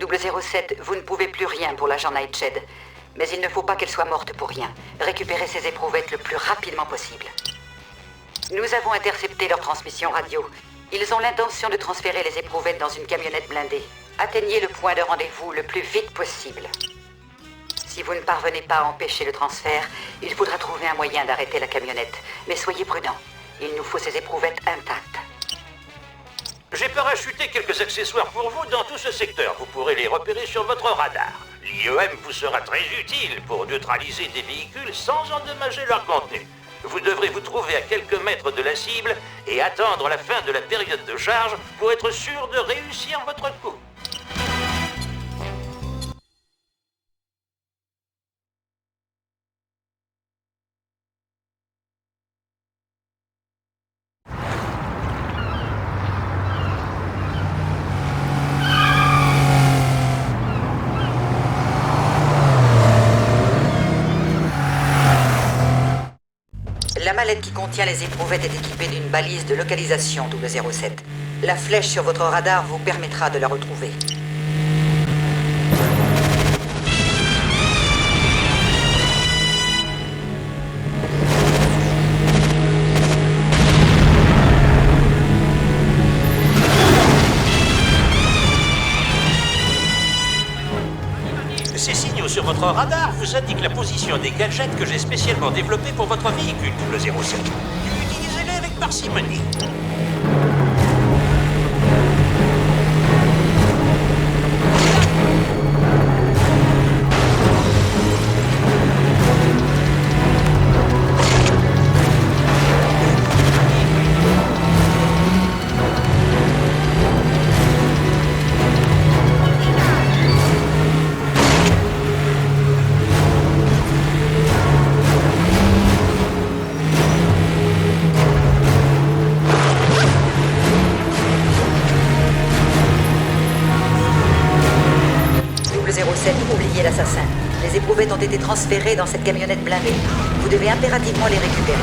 007, vous ne pouvez plus rien pour l'agent Nightshade. Mais il ne faut pas qu'elle soit morte pour rien. Récupérez ces éprouvettes le plus rapidement possible. Nous avons intercepté leur transmission radio. Ils ont l'intention de transférer les éprouvettes dans une camionnette blindée. Atteignez le point de rendez-vous le plus vite possible. Si vous ne parvenez pas à empêcher le transfert, il faudra trouver un moyen d'arrêter la camionnette. Mais soyez prudents. Il nous faut ces éprouvettes intactes. J'ai parachuté quelques accessoires pour vous dans tout ce secteur. Vous pourrez les repérer sur votre radar. L'IEM vous sera très utile pour neutraliser des véhicules sans endommager leur contenu. Vous devrez vous trouver à quelques mètres de la cible et attendre la fin de la période de charge pour être sûr de réussir votre coup. La mallette qui contient les éprouvettes est équipée d'une balise de localisation 007. La flèche sur votre radar vous permettra de la retrouver. Ces signaux sur votre radar vous indiquent la position des gadgets que j'ai spécialement développés pour votre véhicule 007. Utilisez-les avec parcimonie. Oubliez l'assassin. Les éprouvettes ont été transférées dans cette camionnette blindée. Vous devez impérativement les récupérer.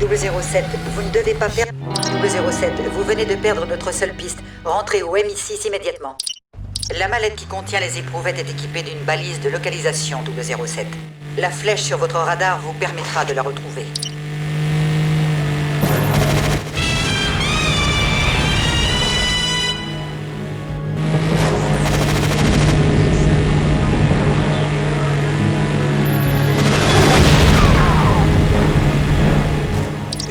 .007, vous ne devez pas perdre... 007, vous venez de perdre notre seule piste. Rentrez au MI6 immédiatement. La mallette qui contient les éprouvettes est équipée d'une balise de localisation 007. La flèche sur votre radar vous permettra de la retrouver.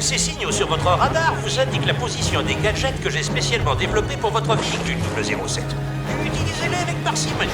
Ces signaux sur votre radar vous indiquent la position des gadgets que j'ai spécialement développés pour votre véhicule 007. Utilisez-les avec parcimonie.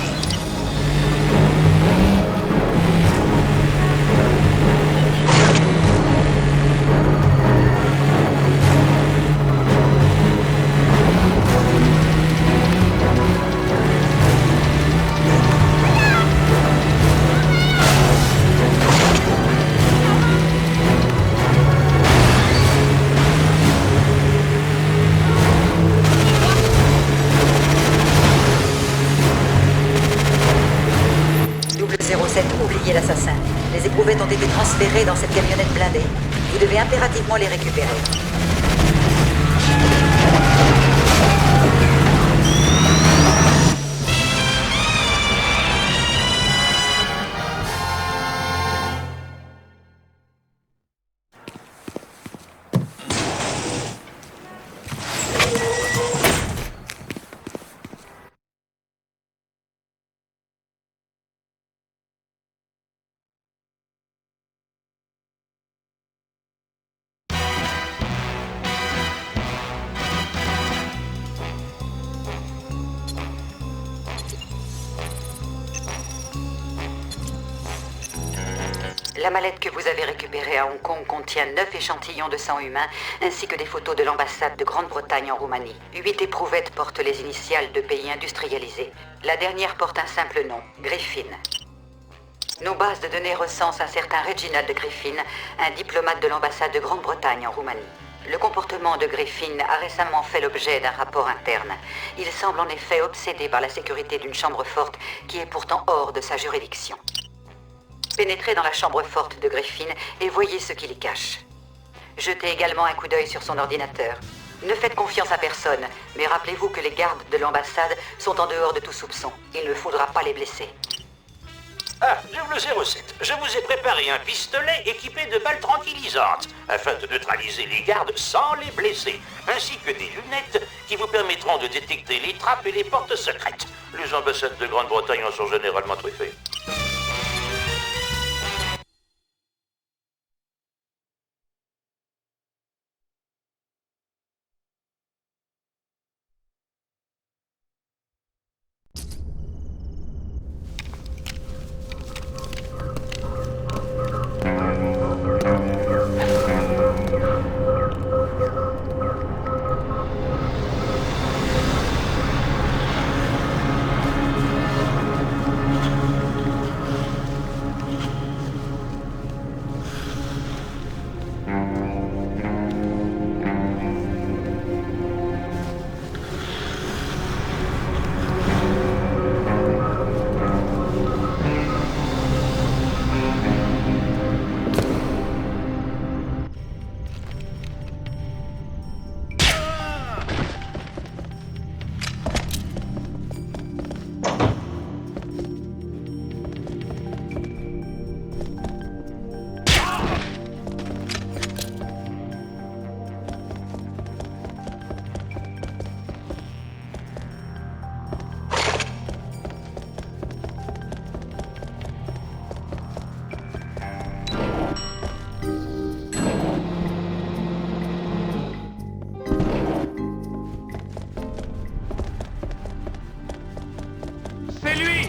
Oubliez l'assassin. Les éprouvettes ont été transférées dans cette camionnette blindée. Vous devez impérativement les récupérer. La mallette que vous avez récupérée à Hong Kong contient 9 échantillons de sang humain ainsi que des photos de l'ambassade de Grande-Bretagne en Roumanie. 8 éprouvettes portent les initiales de pays industrialisés. La dernière porte un simple nom, Griffin. Nos bases de données recensent un certain Reginald Griffin, un diplomate de l'ambassade de Grande-Bretagne en Roumanie. Le comportement de Griffin a récemment fait l'objet d'un rapport interne. Il semble en effet obsédé par la sécurité d'une chambre forte qui est pourtant hors de sa juridiction. Pénétrez dans la chambre forte de Griffin et voyez ce qu'il y cache. Jetez également un coup d'œil sur son ordinateur. Ne faites confiance à personne, mais rappelez-vous que les gardes de l'ambassade sont en dehors de tout soupçon. Il ne faudra pas les blesser. Ah, 007, je vous ai préparé un pistolet équipé de balles tranquillisantes, afin de neutraliser les gardes sans les blesser, ainsi que des lunettes qui vous permettront de détecter les trappes et les portes secrètes. Les ambassades de Grande-Bretagne en sont généralement truffées. C'est lui!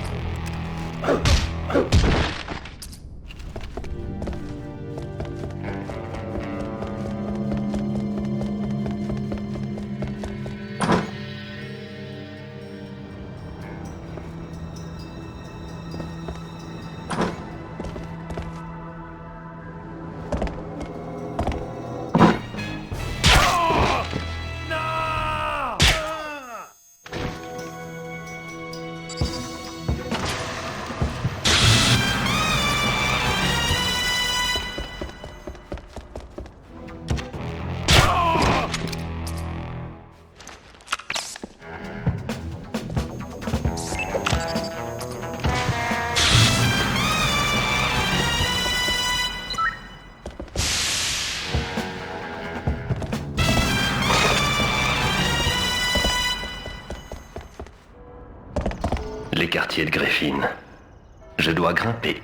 Les quartiers de Griffin. Je dois grimper.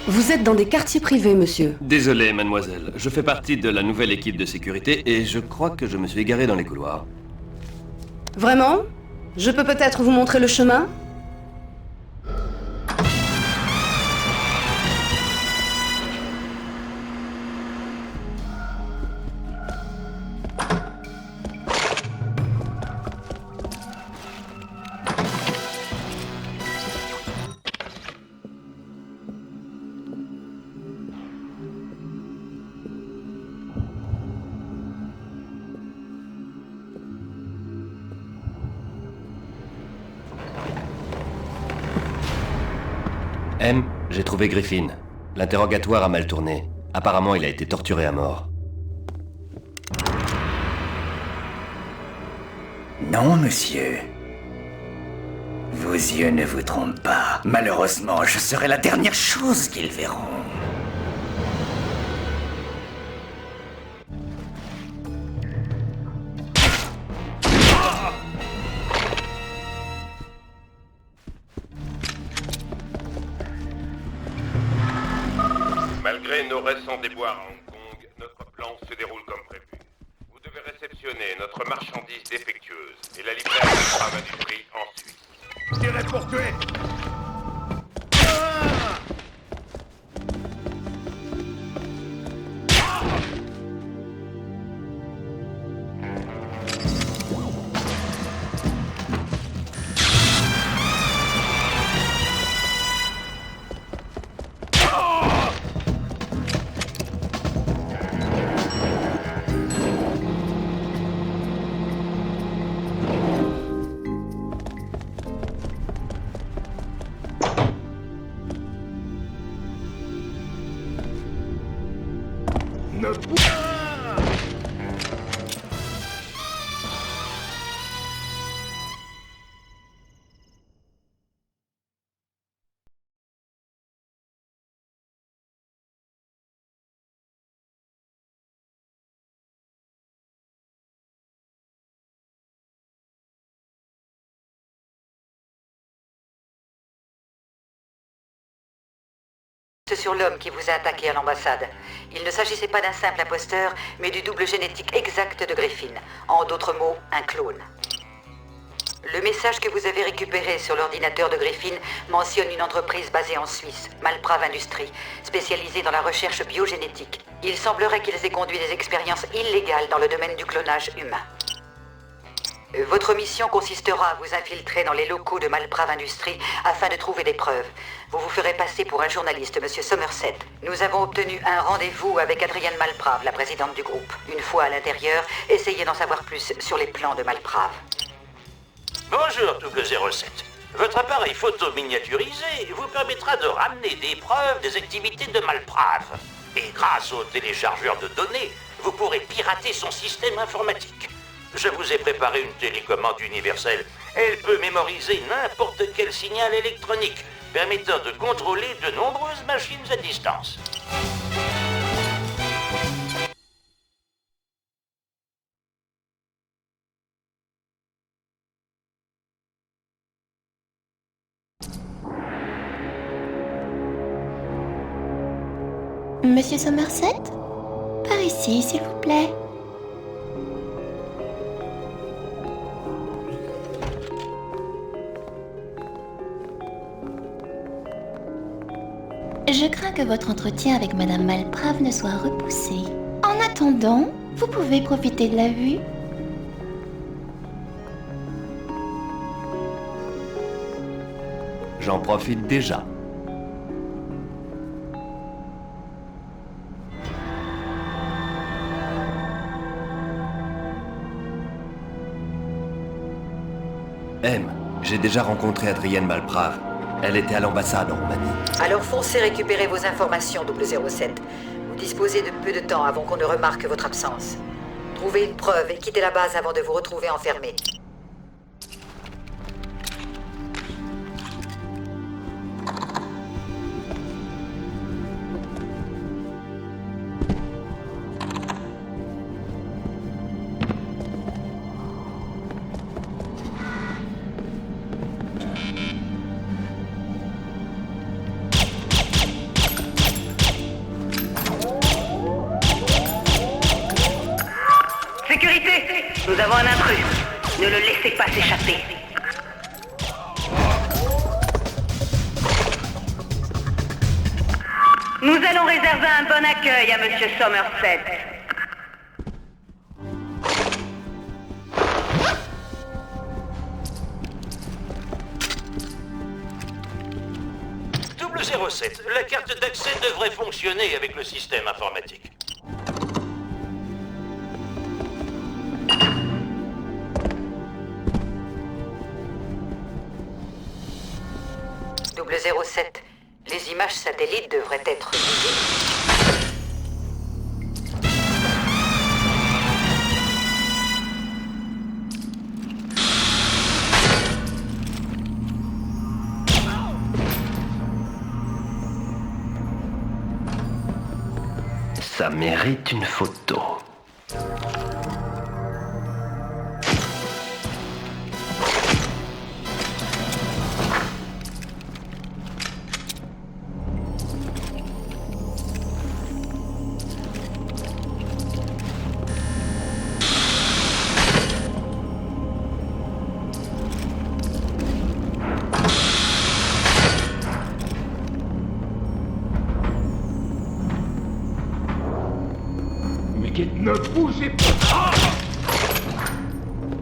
Vous êtes dans des quartiers privés, monsieur. Désolé, mademoiselle. Je fais partie de la nouvelle équipe de sécurité et je crois que je me suis égaré dans les couloirs. Vraiment? Je peux peut-être vous montrer le chemin? M, j'ai trouvé Griffin. L'interrogatoire a mal tourné. Apparemment, il a été torturé à mort. Non, monsieur. Vos yeux ne vous trompent pas. Malheureusement, je serai la dernière chose qu'ils verront. Malgré nos récents déboires à Hong Kong, notre plan se déroule comme prévu. Vous devez réceptionner notre marchandise défectueuse et la livrer à Malprave Industries en Suisse. Tirez pour tuer! Sur l'homme qui vous a attaqué à l'ambassade. Il ne s'agissait pas d'un simple imposteur, mais du double génétique exact de Griffin. En d'autres mots, un clone. Le message que vous avez récupéré sur l'ordinateur de Griffin mentionne une entreprise basée en Suisse, Malprave Industries, spécialisée dans la recherche biogénétique. Il semblerait qu'ils aient conduit des expériences illégales dans le domaine du clonage humain. Votre mission consistera à vous infiltrer dans les locaux de Malprave Industries afin de trouver des preuves. Vous vous ferez passer pour un journaliste, Monsieur Somerset. Nous avons obtenu un rendez-vous avec Adrienne Malprave, la présidente du groupe. Une fois à l'intérieur, essayez d'en savoir plus sur les plans de Malprave. Bonjour, Double 07. Votre appareil photo miniaturisé vous permettra de ramener des preuves des activités de Malprave. Et grâce au téléchargeur de données, vous pourrez pirater son système informatique. Je vous ai préparé une télécommande universelle. Elle peut mémoriser n'importe quel signal électronique, permettant de contrôler de nombreuses machines à distance. Monsieur Somerset? Par ici, s'il vous plaît. Je crains que votre entretien avec Madame Malprave ne soit repoussé. En attendant, vous pouvez profiter de la vue. J'en profite déjà. M, j'ai déjà rencontré Adrienne Malprave. Elle était à l'ambassade en Roumanie. Alors foncez récupérer vos informations, 007. Vous disposez de peu de temps avant qu'on ne remarque votre absence. Trouvez une preuve et quittez la base avant de vous retrouver enfermé. Nous avons un intrus. Ne le laissez pas s'échapper. Nous allons réserver un bon accueil à Monsieur Somerset. Double 07, la carte d'accès devrait fonctionner avec le système informatique. 007, les images satellites devraient être visibles. Ça mérite une photo. Ne bougez pas.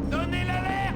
Donnez l'alerte!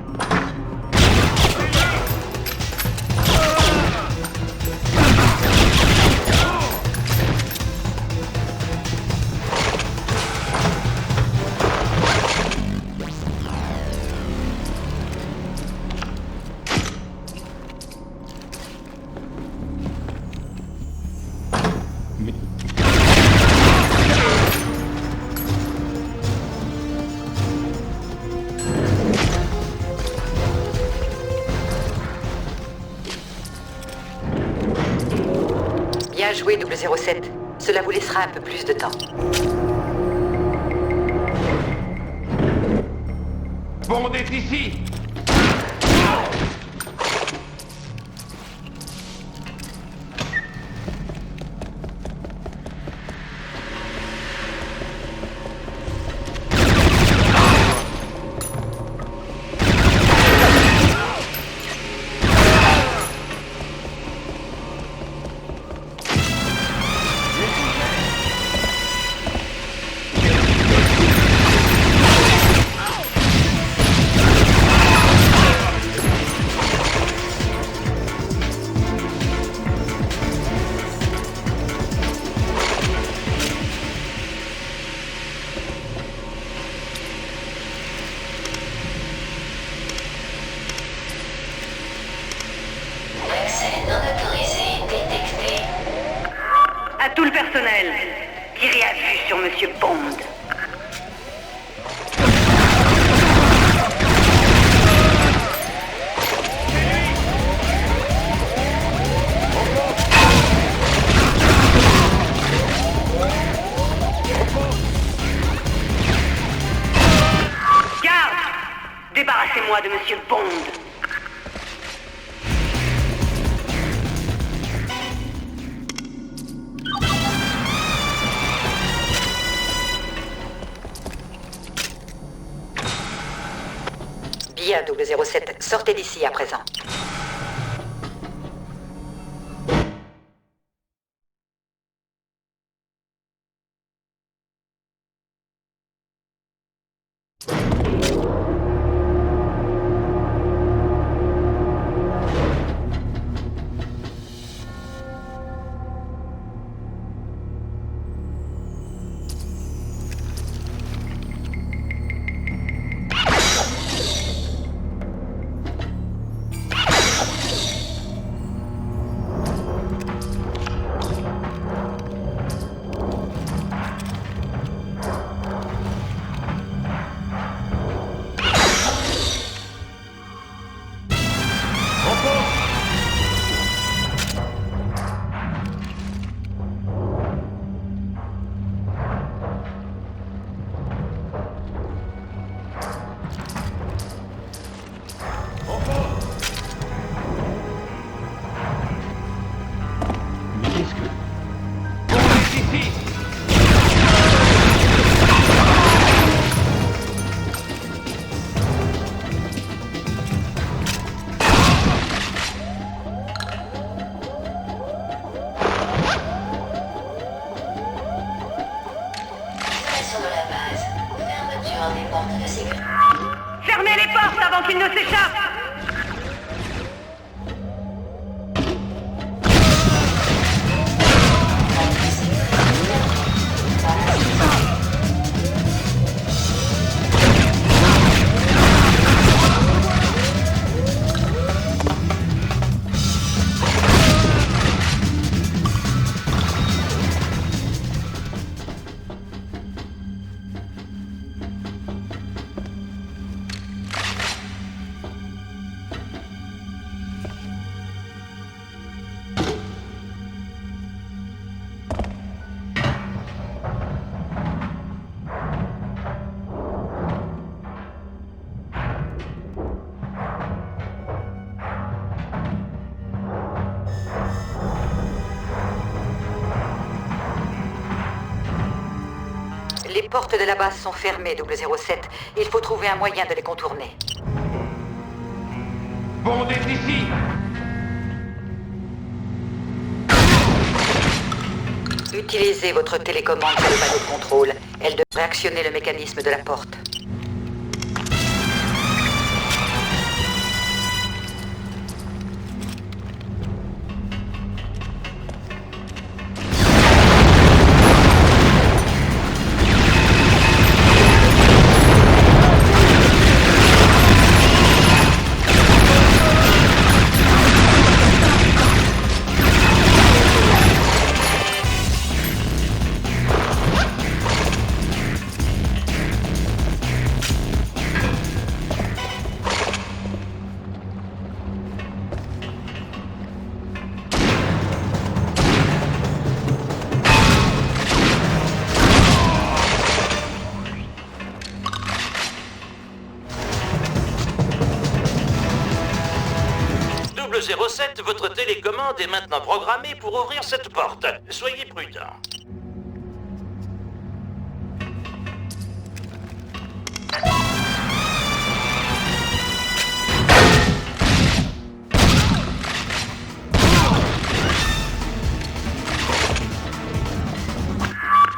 Bien joué, 007. Cela vous laissera un peu plus de temps. Bond est ici. À tout le personnel, tirez à vue sur Monsieur Bond. Garde! Débarrassez-moi de Monsieur Bond. Bien, 007. Sortez d'ici à présent. Fermez les portes avant qu'il ne s'échappe! Les portes de la base sont fermées, 007. Il faut trouver un moyen de les contourner. Bond est ici. Utilisez votre télécommande sur le panneau de contrôle. Elle devrait actionner le mécanisme de la porte. Double 07, votre télécommande est maintenant programmée pour ouvrir cette porte. Soyez prudent.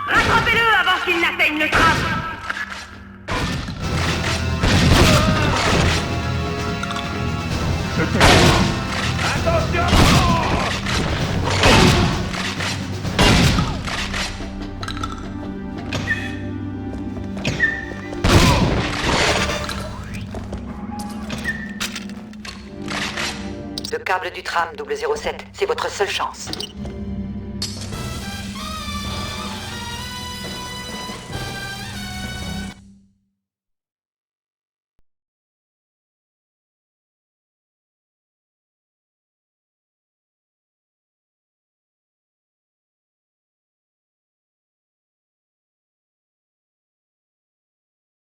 Rattrapez-le avant qu'il n'atteigne le tram. Le câble du tram 007, c'est votre seule chance.